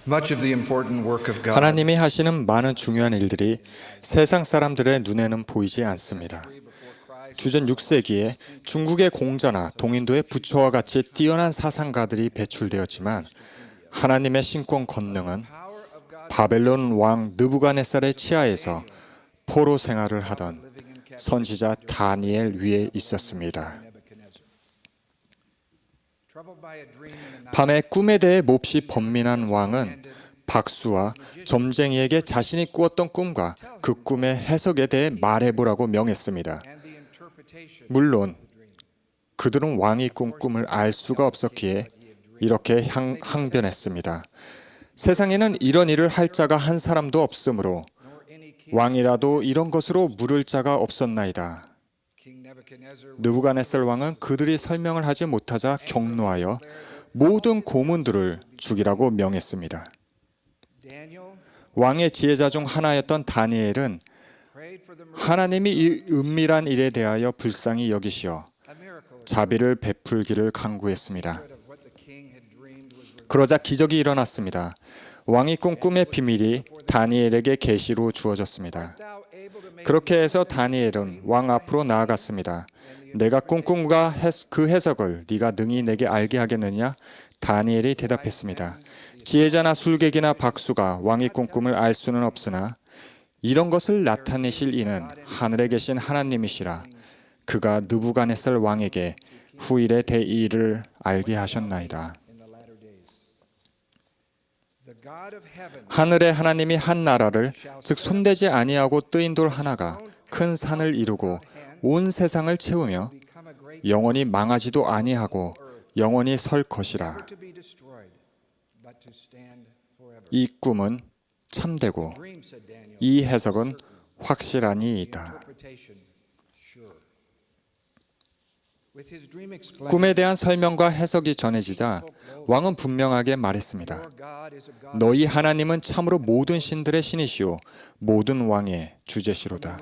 Much of the important work of God 하나님이 하시는 많은 중요한 일들이 세상 사람들의 눈에는 보이지 않습니다. 주전 6세기에 중국의 공자나 동인도의 부처와 같이 뛰어난 사상가들이 배출되었지만 하나님의 신권 권능은 바벨론 왕 느부갓네살의 치하에서 포로 생활을 하던 선지자 다니엘 위에 있었습니다. 밤에 꿈에 대해 몹시 번민한 왕은 박수와 점쟁이에게 자신이 꾸었던 꿈과 그 꿈의 해석에 대해 말해보라고 명했습니다. 물론 그들은 왕이 꾼 꿈을 알 수가 없었기에 이렇게 항변했습니다. 세상에는 이런 일을 할 자가 한 사람도 없으므로 왕이라도 이런 것으로 물을 자가 없었나이다. 느부갓네살 왕은 그들이 설명을 하지 못하자 경노하여 모든 고문들을 죽이라고 명했습니다. 왕의 지혜자 중 하나였던 다니엘은 하나님이 이 은밀한 일에 대하여 불쌍히 여기시어 자비를 베풀기를 간구했습니다. 그러자 기적이 일어났습니다. 왕이 꾼 꿈의 비밀이 다니엘에게 계시로 주어졌습니다. 그렇게 해서 다니엘은 왕 앞으로 나아갔습니다. 내가 꾼 꿈과 그 해석을 네가 능히 내게 알게 하겠느냐? 다니엘이 대답했습니다. 지혜자나 술객이나 박수가 왕이 꾼 꿈을 알 수는 없으나 이런 것을 나타내실 이는 하늘에 계신 하나님이시라. 그가 느부갓네살 왕에게 후일의 대의를 알게 하셨나이다. 하늘의 하나님이 한 나라를 즉 손대지 아니하고 뜨인 돌 하나가 큰 산을 이루고 온 세상을 채우며 영원히 망하지도 아니하고 영원히 설 것이라. 이 꿈은 참되고 이 해석은 확실하니이다. 꿈에 대한 설명과 해석이 전해지자 왕은 분명하게 말했습니다. 너희 하나님은 참으로 모든 신들의 신이시오 모든 왕의 주제시로다.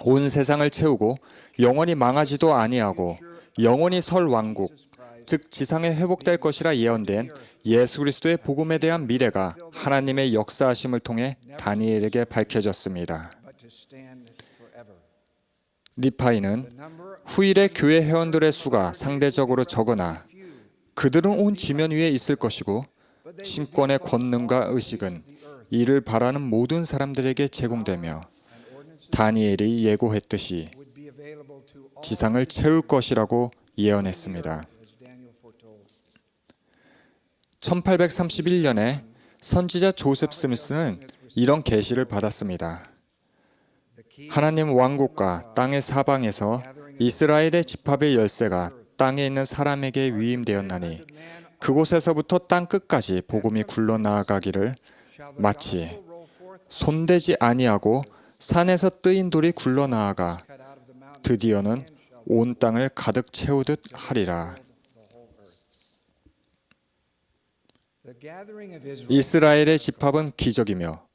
온 세상을 채우고 영원히 망하지도 아니하고 영원히 설 왕국 즉 지상에 회복될 것이라 예언된 예수 그리스도의 복음에 대한 미래가 하나님의 역사하심을 통해 다니엘에게 밝혀졌습니다. 리파이는 후일의 교회 회원들의 수가 상대적으로 적으나 그들은 온 지면 위에 있을 것이고 신권의 권능과 의식은 이를 바라는 모든 사람들에게 제공되며 다니엘이 예고했듯이 지상을 채울 것이라고 예언했습니다. 1831년에 선지자 조셉 스미스는 이런 계시를 받았습니다. 하나님 왕국과 땅의 사방에서 이스라엘의 지파의 열쇠가 땅에 있는 사람에게 위임되었나니 그곳에서부터 땅 끝까지 복음이 굴러나아가기를 마치 손대지 아니하고 산에서 뜨인 돌이 굴러나아가 드디어는 온 땅을 가득 채우듯 하리라. 이스라엘의 집합은 기적이며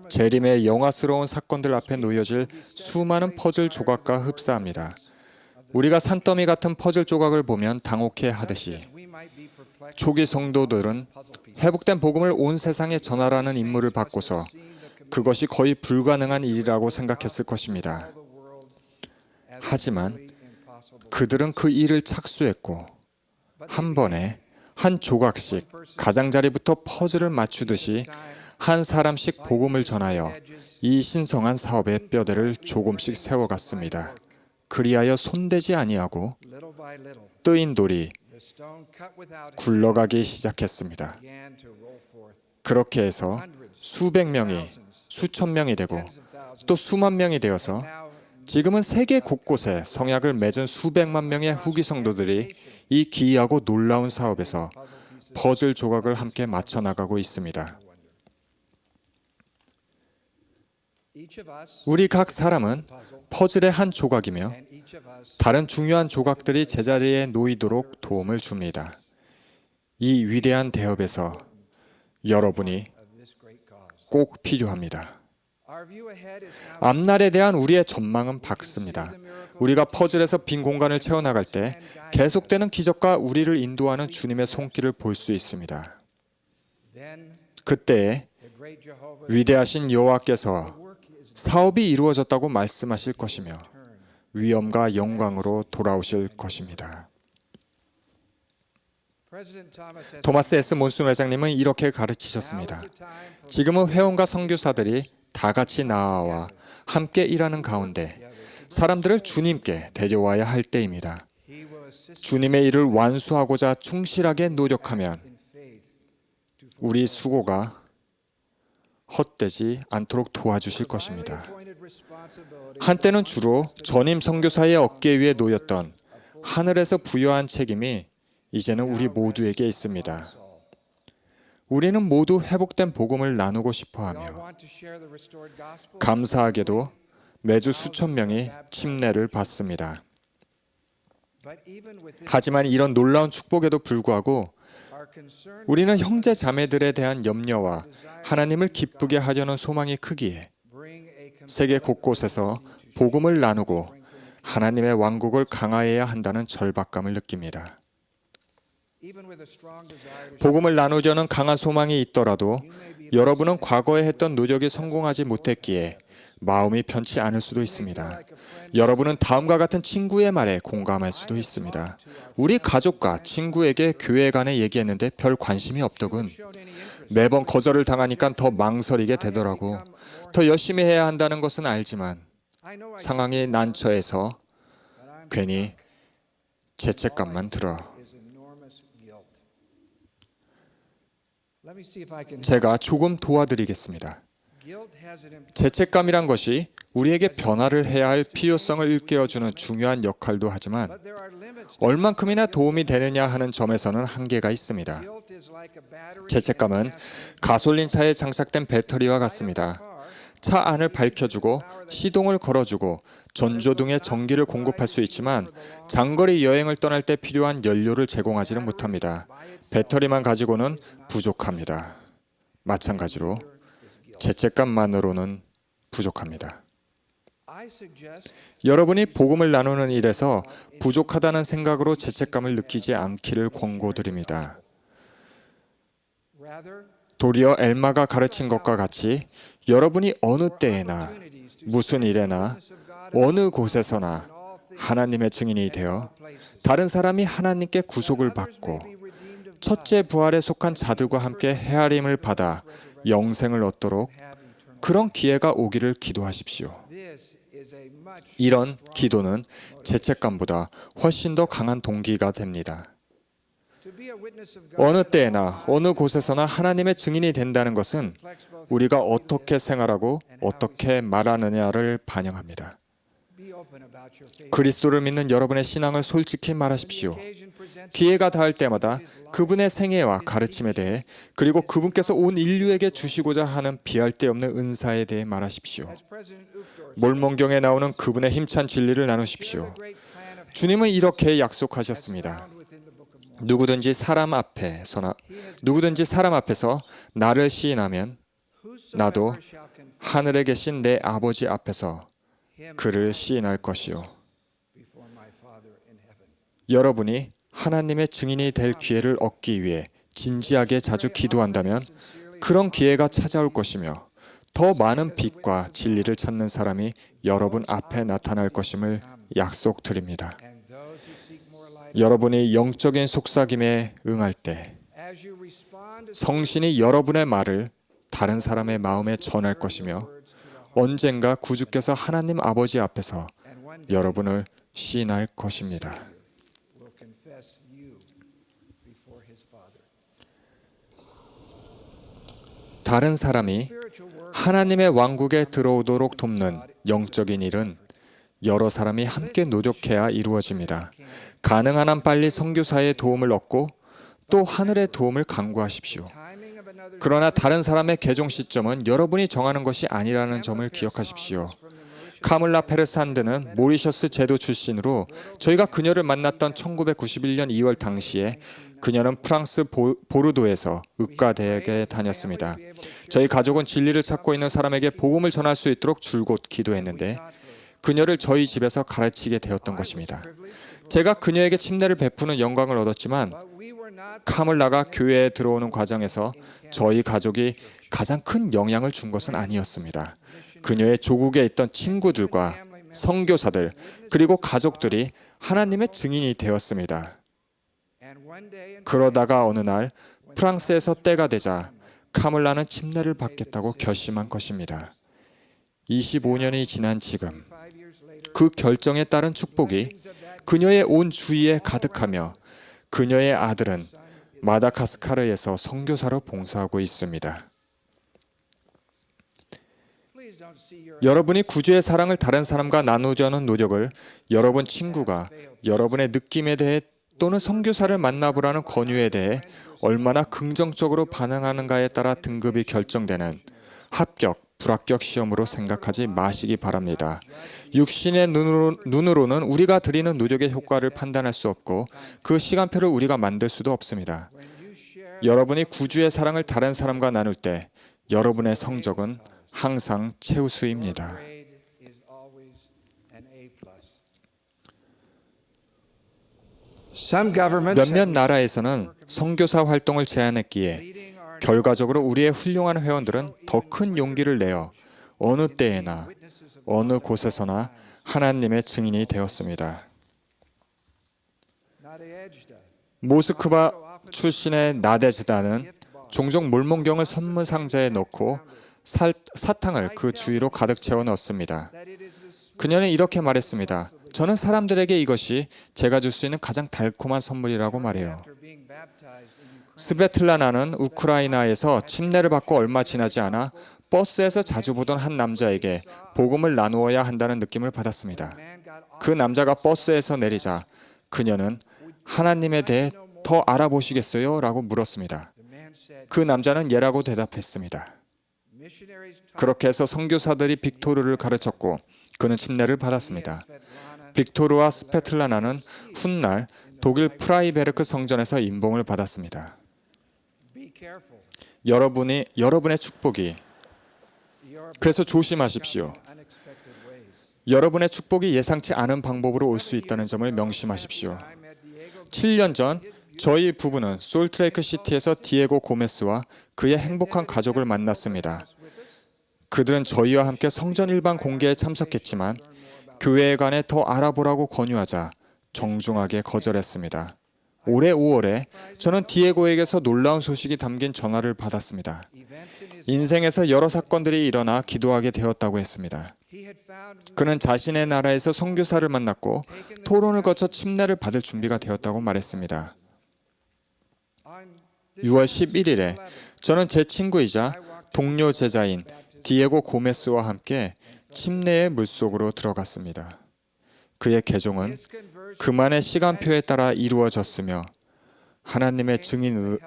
재림의 영화스러운 사건들 앞에 놓여질 수많은 퍼즐 조각과 흡사합니다. 우리가 산더미 같은 퍼즐 조각을 보면 당혹해 하듯이 초기 성도들은 회복된 복음을 온 세상에 전하라는 임무를 받고서 그것이 거의 불가능한 일이라고 생각했을 것입니다. 하지만 그들은 그 일을 착수했고 한 번에 한 조각씩 가장자리부터 퍼즐을 맞추듯이 한 사람씩 복음을 전하여 이 신성한 사업의 뼈대를 조금씩 세워갔습니다. 그리하여 손대지 아니하고 뜨인 돌이 굴러가기 시작했습니다. 그렇게 해서 수백 명이 수천 명이 되고 또 수만 명이 되어서 지금은 세계 곳곳에 성약을 맺은 수백만 명의 후기 성도들이 이 기이하고 놀라운 사업에서 퍼즐 조각을 함께 맞춰 나가고 있습니다. 우리 각 사람은 퍼즐의 한 조각이며 다른 중요한 조각들이 제자리에 놓이도록 도움을 줍니다. 이 위대한 대업에서 여러분이 꼭 필요합니다. 앞날에 대한 우리의 전망은 밝습니다. 우리가 퍼즐에서 빈 공간을 채워나갈 때 계속되는 기적과 우리를 인도하는 주님의 손길을 볼 수 있습니다. 그때 위대하신 여호와께서 사업이 이루어졌다고 말씀하실 것이며 위엄과 영광으로 돌아오실 것입니다. 토마스 S. 몬슨 회장님은 이렇게 가르치셨습니다. 지금은 회원과 선교사들이 다 같이 나아와 함께 일하는 가운데 사람들을 주님께 데려와야 할 때입니다. 주님의 일을 완수하고자 충실하게 노력하면 우리 수고가 헛되지 않도록 도와주실 것입니다. 한때는 주로 전임 선교사의 어깨 위에 놓였던 하늘에서 부여한 책임이 이제는 우리 모두에게 있습니다. 우리는 모두 회복된 복음을 나누고 싶어하며 감사하게도 매주 수천 명이 침례를 받습니다. 하지만 이런 놀라운 축복에도 불구하고 우리는 형제 자매들에 대한 염려와 하나님을 기쁘게 하려는 소망이 크기에 세계 곳곳에서 복음을 나누고 하나님의 왕국을 강화해야 한다는 절박감을 느낍니다. 복음을 나누려는 강한 소망이 있더라도 여러분은 과거에 했던 노력이 성공하지 못했기에 마음이 편치 않을 수도 있습니다. 여러분은 다음과 같은 친구의 말에 공감할 수도 있습니다. 우리 가족과 친구에게 교회 간에 얘기했는데 별 관심이 없더군. 매번 거절을 당하니까 더 망설이게 되더라고. 더 열심히 해야 한다는 것은 알지만 상황이 난처해서 괜히 죄책감만 들어. 제가 조금 도와드리겠습니다. 죄책감이란 것이 우리에게 변화를 해야 할 필요성을 일깨워주는 중요한 역할도 하지만 얼만큼이나 도움이 되느냐 하는 점에서는 한계가 있습니다. 죄책감은 가솔린 차에 장착된 배터리와 같습니다. 차 안을 밝혀주고 시동을 걸어주고 전조등에 전기를 공급할 수 있지만 장거리 여행을 떠날 때 필요한 연료를 제공하지는 못합니다. 배터리만 가지고는 부족합니다. 마찬가지로 죄책감만으로는 부족합니다. 여러분이 복음을 나누는 일에서 부족하다는 생각으로 죄책감을 느끼지 않기를 권고드립니다. 도리어 엘마가 가르친 것과 같이 여러분이 어느 때에나 무슨 일에나 어느 곳에서나 하나님의 증인이 되어 다른 사람이 하나님께 구속을 받고 첫째 부활에 속한 자들과 함께 헤아림을 받아 영생을 얻도록 그런 기회가 오기를 기도하십시오. 이런 기도는 죄책감보다 훨씬 더 강한 동기가 됩니다. 어느 때에나 어느 곳에서나 하나님의 증인이 된다는 것은 우리가 어떻게 생활하고 어떻게 말하느냐를 반영합니다. 그리스도를 믿는 여러분의 신앙을 솔직히 말하십시오. 기회가 닿을 때마다 그분의 생애와 가르침에 대해 그리고 그분께서 온 인류에게 주시고자 하는 비할 데 없는 은사에 대해 말하십시오. 몰몬경에 나오는 그분의 힘찬 진리를 나누십시오. 주님은 이렇게 약속하셨습니다. 누구든지 사람 앞에서 나를 시인하면 나도 하늘에 계신 내 아버지 앞에서 그를 시인할 것이요. 여러분이 하나님의 증인이 될 기회를 얻기 위해 진지하게 자주 기도한다면 그런 기회가 찾아올 것이며 더 많은 빛과 진리를 찾는 사람이 여러분 앞에 나타날 것임을 약속드립니다. 여러분이 영적인 속삭임에 응할 때 성신이 여러분의 말을 다른 사람의 마음에 전할 것이며 언젠가 구주께서 하나님 아버지 앞에서 여러분을 시인할 것입니다. 다른 사람이 하나님의 왕국에 들어오도록 돕는 영적인 일은 여러 사람이 함께 노력해야 이루어집니다. 가능한 한 빨리 선교사의 도움을 얻고 또 하늘의 도움을 간구하십시오. 그러나 다른 사람의 개종 시점은 여러분이 정하는 것이 아니라는 점을 기억하십시오. 카밀라 페르산드는 모리셔스 제도 출신으로 저희가 그녀를 만났던 1991년 2월 당시에 그녀는 프랑스 보르도에서 의과대학에 다녔습니다. 저희 가족은 진리를 찾고 있는 사람에게 복음을 전할 수 있도록 줄곧 기도했는데 그녀를 저희 집에서 가르치게 되었던 것입니다. 제가 그녀에게 침례를 베푸는 영광을 얻었지만 카밀라가 교회에 들어오는 과정에서 저희 가족이 가장 큰 영향을 준 것은 아니었습니다. 그녀의 조국에 있던 친구들과 선교사들 그리고 가족들이 하나님의 증인이 되었습니다. 그러다가 어느 날 프랑스에서 때가 되자 카밀라는 침례를 받겠다고 결심한 것입니다. 25년이 지난 지금 그 결정에 따른 축복이 그녀의 온 주위에 가득하며 그녀의 아들은 마다가스카르에서 선교사로 봉사하고 있습니다. 여러분이 구주의 사랑을 다른 사람과 나누려는 노력을 여러분 친구가 여러분의 느낌에 대해 또는 선교사를 만나보라는 권유에 대해 얼마나 긍정적으로 반응하는가에 따라 등급이 결정되는 합격, 불합격 시험으로 생각하지 마시기 바랍니다. 육신의 눈으로는 우리가 드리는 노력의 효과를 판단할 수 없고 그 시간표를 우리가 만들 수도 없습니다. 여러분이 구주의 사랑을 다른 사람과 나눌 때 여러분의 성적은 항상 최우수입니다. 몇몇 나라에서는 선교사 활동을 제한했기에 결과적으로 우리의 훌륭한 회원들은 더 큰 용기를 내어 어느 때에나 어느 곳에서나 하나님의 증인이 되었습니다. 모스크바 출신의 나데즈다는 종종 몰몬경을 선물 상자에 넣고 사탕을 그 주위로 가득 채워 넣습니다. 그녀는 이렇게 말했습니다. 저는 사람들에게 이것이 제가 줄 수 있는 가장 달콤한 선물이라고 말해요. 스베틀라나는 우크라이나에서 침례를 받고 얼마 지나지 않아 버스에서 자주 보던 한 남자에게 복음을 나누어야 한다는 느낌을 받았습니다. 그 남자가 버스에서 내리자 그녀는 하나님에 대해 더 알아보시겠어요? 라고 물었습니다. 그 남자는 예라고 대답했습니다. 그렇게 해서 선교사들이 빅토르를 가르쳤고 그는 침례를 받았습니다. 빅토르와 스페틀라나는 훗날 독일 프라이베르크 성전에서 임봉을 받았습니다. 여러분의 축복이 그래서 조심하십시오. 여러분의 축복이 예상치 않은 방법으로 올 수 있다는 점을 명심하십시오. 7년 전 저희 부부는 솔트레이크 시티에서 디에고 고메스와 그의 행복한 가족을 만났습니다. 그들은 저희와 함께 성전 일반 공개에 참석했지만 교회에 관해 더 알아보라고 권유하자 정중하게 거절했습니다. 올해 5월에 저는 디에고에게서 놀라운 소식이 담긴 전화를 받았습니다. 인생에서 여러 사건들이 일어나 기도하게 되었다고 했습니다. 그는 자신의 나라에서 선교사를 만났고 토론을 거쳐 침례를 받을 준비가 되었다고 말했습니다. 6월 11일에 저는 제 친구이자 동료 제자인 디에고 고메스와 함께 침례의 물속으로 들어갔습니다. 그의 개종은 그만의 시간표에 따라 이루어졌으며 하나님의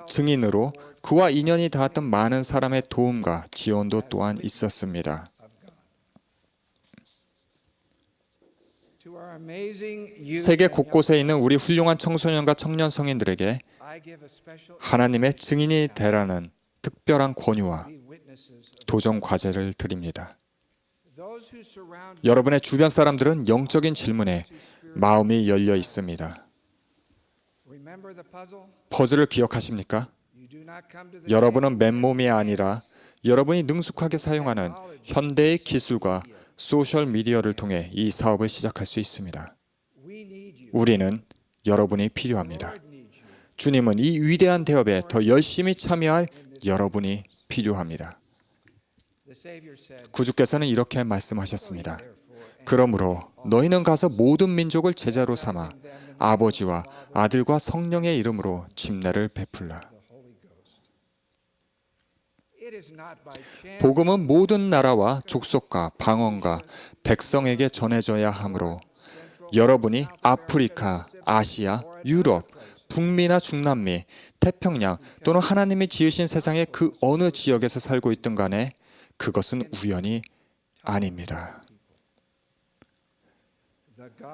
증인으로 그와 인연이 닿았던 많은 사람의 도움과 지원도 또한 있었습니다. 세계 곳곳에 있는 우리 훌륭한 청소년과 청년 성인들에게 하나님의 증인이 되라는 특별한 권유와 도전 과제를 드립니다. 여러분의 주변 사람들은 영적인 질문에 마음이 열려 있습니다. 퍼즐을 기억하십니까? 여러분은 맨몸이 아니라 여러분이 능숙하게 사용하는 현대의 기술과 소셜미디어를 통해 이 사업을 시작할 수 있습니다. 우리는 여러분이 필요합니다. 주님은 이 위대한 대업에 더 열심히 참여할 여러분이 필요합니다. 구주께서는 이렇게 말씀하셨습니다. 그러므로 너희는 가서 모든 민족을 제자로 삼아 아버지와 아들과 성령의 이름으로 침례를 베풀라. 복음은 모든 나라와 족속과 방언과 백성에게 전해져야 하므로 여러분이 아프리카, 아시아, 유럽, 북미나 중남미, 태평양 또는 하나님이 지으신 세상의 그 어느 지역에서 살고 있든 간에 그것은 우연이 아닙니다.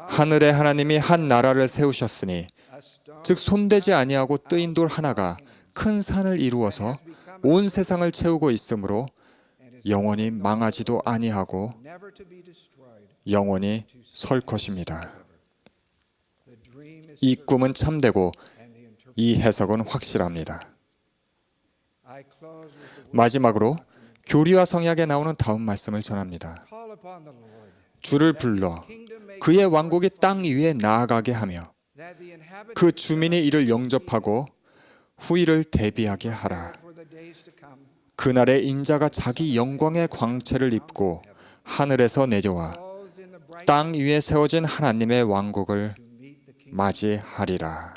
하늘의 하나님이 한 나라를 세우셨으니 즉 손대지 아니하고 뜨인 돌 하나가 큰 산을 이루어서 온 세상을 채우고 있으므로 영원히 망하지도 아니하고 영원히 설 것입니다. 이 꿈은 참되고 이 해석은 확실합니다. 마지막으로 교리와 성약에 나오는 다음 말씀을 전합니다. 주를 불러 그의 왕국이 땅 위에 나아가게 하며 그 주민이 이를 영접하고 후일을 대비하게 하라. 그날에 인자가 자기 영광의 광채를 입고 하늘에서 내려와 땅 위에 세워진 하나님의 왕국을 맞이하리라.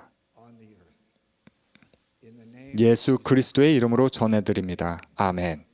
예수 그리스도의 이름으로 전해드립니다. 아멘.